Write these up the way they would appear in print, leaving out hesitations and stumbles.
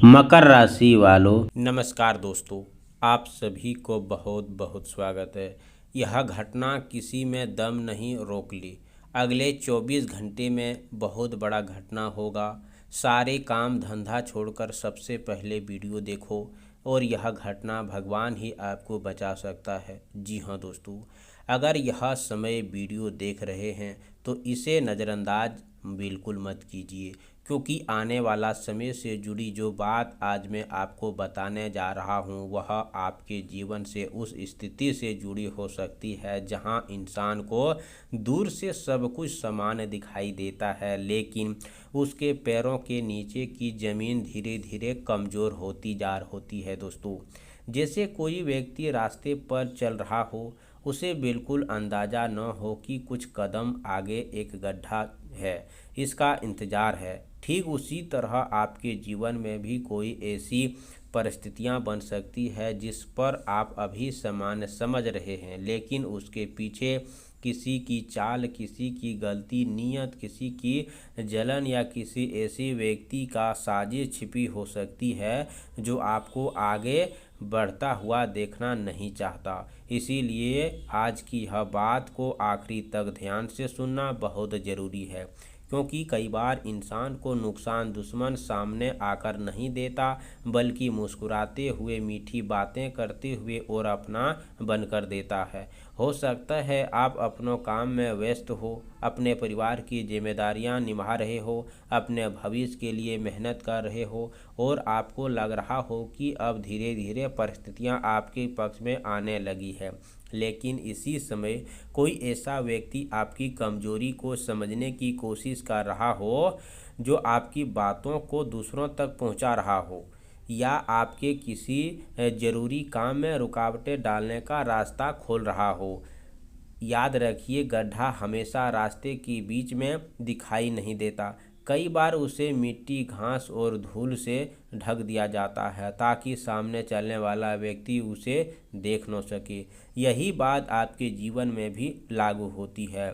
मकर राशि वालों, नमस्कार दोस्तों, आप सभी को बहुत बहुत स्वागत है। यह घटना किसी में दम नहीं रोक ली। अगले 24 घंटे में बहुत बड़ा घटना होगा। सारे काम धंधा छोड़कर सबसे पहले वीडियो देखो और यह घटना भगवान ही आपको बचा सकता है। जी हाँ दोस्तों, अगर यह समय वीडियो देख रहे हैं तो इसे नज़रअंदाज बिल्कुल मत कीजिए, क्योंकि आने वाला समय से जुड़ी जो बात आज मैं आपको बताने जा रहा हूँ वह आपके जीवन से उस स्थिति से जुड़ी हो सकती है जहाँ इंसान को दूर से सब कुछ समान दिखाई देता है, लेकिन उसके पैरों के नीचे की ज़मीन धीरे धीरे कमज़ोर होती है दोस्तों। जैसे कोई व्यक्ति रास्ते पर चल रहा हो, उसे बिल्कुल अंदाज़ा न हो कि कुछ कदम आगे एक गड्ढा है, इसका इंतज़ार है। ठीक उसी तरह आपके जीवन में भी कोई ऐसी परिस्थितियां बन सकती है जिस पर आप अभी सामान्य समझ रहे हैं, लेकिन उसके पीछे किसी की चाल, किसी की गलती नीयत, किसी की जलन या किसी ऐसे व्यक्ति का साजिश छिपी हो सकती है जो आपको आगे बढ़ता हुआ देखना नहीं चाहता। इसीलिए आज की यह बात को आखिरी तक ध्यान से सुनना बहुत ज़रूरी है, क्योंकि कई बार इंसान को नुकसान दुश्मन सामने आकर नहीं देता, बल्कि मुस्कुराते हुए, मीठी बातें करते हुए और अपना बनकर देता है। हो सकता है आप अपनों काम में व्यस्त हो, अपने परिवार की जिम्मेदारियां निभा रहे हो, अपने भविष्य के लिए मेहनत कर रहे हो और आपको लग रहा हो कि अब धीरे धीरे परिस्थितियां आपके पक्ष में आने लगी है। लेकिन इसी समय कोई ऐसा व्यक्ति आपकी कमजोरी को समझने की कोशिश कर रहा हो, जो आपकी बातों को दूसरों तक पहुंचा रहा हो या आपके किसी ज़रूरी काम में रुकावटें डालने का रास्ता खोल रहा हो। याद रखिए, गड्ढा हमेशा रास्ते के बीच में दिखाई नहीं देता। कई बार उसे मिट्टी, घास और धूल से ढक दिया जाता है ताकि सामने चलने वाला व्यक्ति उसे देख न सके। यही बात आपके जीवन में भी लागू होती है।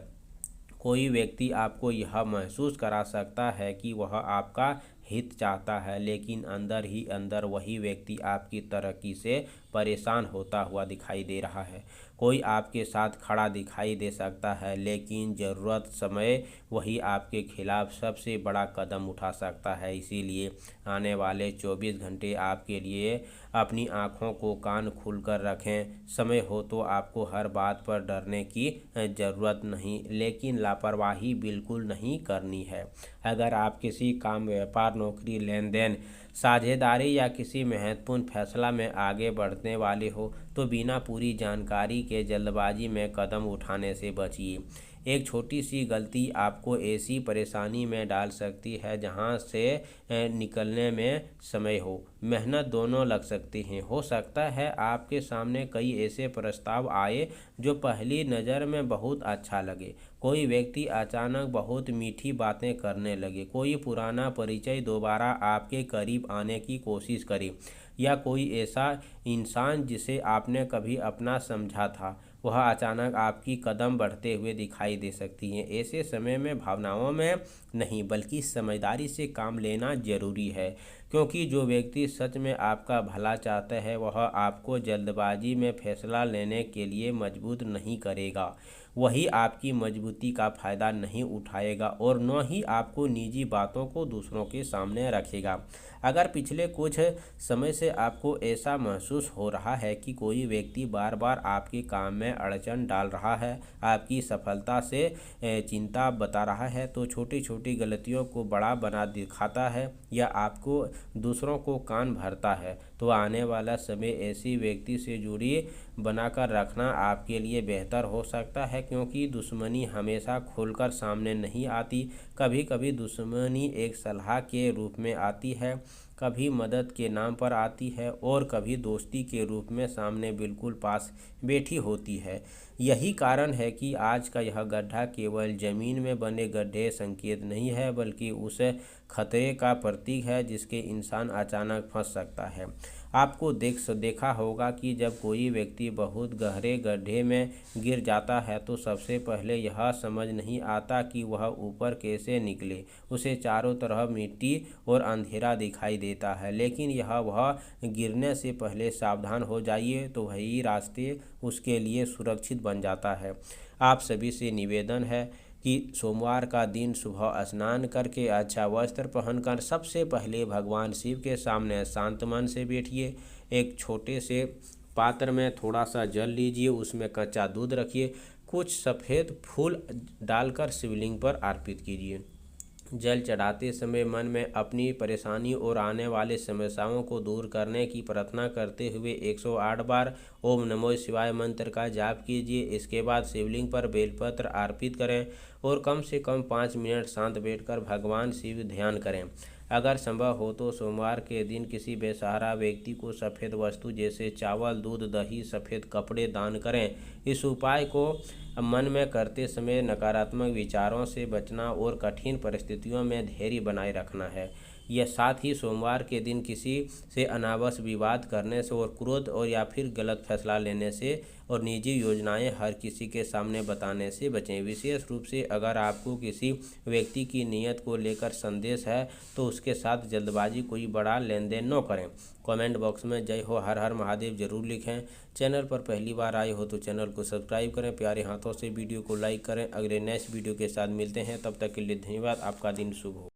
कोई व्यक्ति आपको यह महसूस करा सकता है कि वह आपका हित चाहता है, लेकिन अंदर ही अंदर वही व्यक्ति आपकी तरक्की से परेशान होता हुआ दिखाई दे रहा है। कोई आपके साथ खड़ा दिखाई दे सकता है, लेकिन ज़रूरत समय वही आपके खिलाफ सबसे बड़ा कदम उठा सकता है। इसीलिए आने वाले 24 घंटे आपके लिए अपनी आँखों को कान खोलकर रखें। समय हो तो आपको हर बात पर डरने की ज़रूरत नहीं, लेकिन लापरवाही बिल्कुल नहीं करनी है। अगर आप किसी काम, व्यापार, नौकरी, लेन देन, साझेदारी या किसी महत्वपूर्ण फैसला में आगे बढ़ने वाले हो तो बिना पूरी जानकारी के जल्दबाजी में कदम उठाने से बचिए। एक छोटी सी गलती आपको ऐसी परेशानी में डाल सकती है जहां से निकलने में समय हो, मेहनत दोनों लग सकती हैं। हो सकता है आपके सामने कई ऐसे प्रस्ताव आए जो पहली नज़र में बहुत अच्छा लगे। कोई व्यक्ति अचानक बहुत मीठी बातें करने लगे, कोई पुराना परिचय दोबारा आपके करीब आने की कोशिश करे, या कोई ऐसा इंसान जिसे आपने कभी अपना समझा था वह अचानक आपकी कदम बढ़ते हुए दिखाई दे सकती हैं। ऐसे समय में भावनाओं में नहीं बल्कि समझदारी से काम लेना जरूरी है, क्योंकि जो व्यक्ति सच में आपका भला चाहता है वह आपको जल्दबाजी में फैसला लेने के लिए मजबूर नहीं करेगा। वही आपकी मजबूती का फ़ायदा नहीं उठाएगा और न ही आपको निजी बातों को दूसरों के सामने रखेगा। अगर पिछले कुछ समय से आपको ऐसा महसूस हो रहा है कि कोई व्यक्ति बार बार आपके काम में अड़चन डाल रहा है, आपकी सफलता से चिंता बता रहा है, तो छोटी छोटी गलतियों को बड़ा बना दिखाता है या आपको दूसरों को कान भरता है, तो आने वाला समय ऐसी व्यक्ति से दूरी बनाकर रखना आपके लिए बेहतर हो सकता है, क्योंकि दुश्मनी हमेशा खुलकर सामने नहीं आती। कभी कभी दुश्मनी एक सलाह के रूप में आती है, कभी मदद के नाम पर आती है और कभी दोस्ती के रूप में सामने बिल्कुल पास बैठी होती है। यही कारण है कि आज का यह गड्ढा केवल ज़मीन में बने गड्ढे संकेत नहीं है, बल्कि उस खतरे का प्रतीक है जिसके इंसान अचानक फंस सकता है। आपको देखा होगा कि जब कोई व्यक्ति बहुत गहरे गड्ढे में गिर जाता है तो सबसे पहले यह समझ नहीं आता कि वह ऊपर कैसे निकले। उसे चारों तरफ मिट्टी और अंधेरा दिखाई देता है, लेकिन यह वह गिरने से पहले सावधान हो जाइए तो वही रास्ते उसके लिए सुरक्षित बन जाता है। आप सभी से निवेदन है कि सोमवार का दिन सुबह स्नान करके अच्छा वस्त्र पहनकर सबसे पहले भगवान शिव के सामने शांत मन से बैठिए। एक छोटे से पात्र में थोड़ा सा जल लीजिए, उसमें कच्चा दूध रखिए, कुछ सफ़ेद फूल डालकर शिवलिंग पर अर्पित कीजिए। जल चढ़ाते समय मन में अपनी परेशानी और आने वाले समस्याओं को दूर करने की प्रार्थना करते हुए 108 बार ओम नमो शिवाय मंत्र का जाप कीजिए। इसके बाद शिवलिंग पर बेलपत्र अर्पित करें और कम से कम 5 मिनट शांत बैठकर भगवान शिव ध्यान करें। अगर संभव हो तो सोमवार के दिन किसी बेसहारा व्यक्ति को सफ़ेद वस्तु जैसे चावल, दूध, दही, सफ़ेद कपड़े दान करें। इस उपाय को मन में करते समय नकारात्मक विचारों से बचना और कठिन परिस्थितियों में धैर्य बनाए रखना है। यह साथ ही सोमवार के दिन किसी से अनावश्यक विवाद करने से और क्रोध और या फिर गलत फैसला लेने से और निजी योजनाएं हर किसी के सामने बताने से बचें। विशेष रूप से अगर आपको किसी व्यक्ति की नीयत को लेकर संदेश है तो उसके साथ जल्दबाजी कोई बड़ा लेन देन न करें। कमेंट बॉक्स में जय हो हर हर महादेव जरूर लिखें। चैनल पर पहली बार आए हो तो चैनल को सब्सक्राइब करें, प्यारे हाथों से वीडियो को लाइक करें। अगले नेक्स्ट वीडियो के साथ मिलते हैं, तब तक के लिए धन्यवाद। आपका दिन शुभ हो।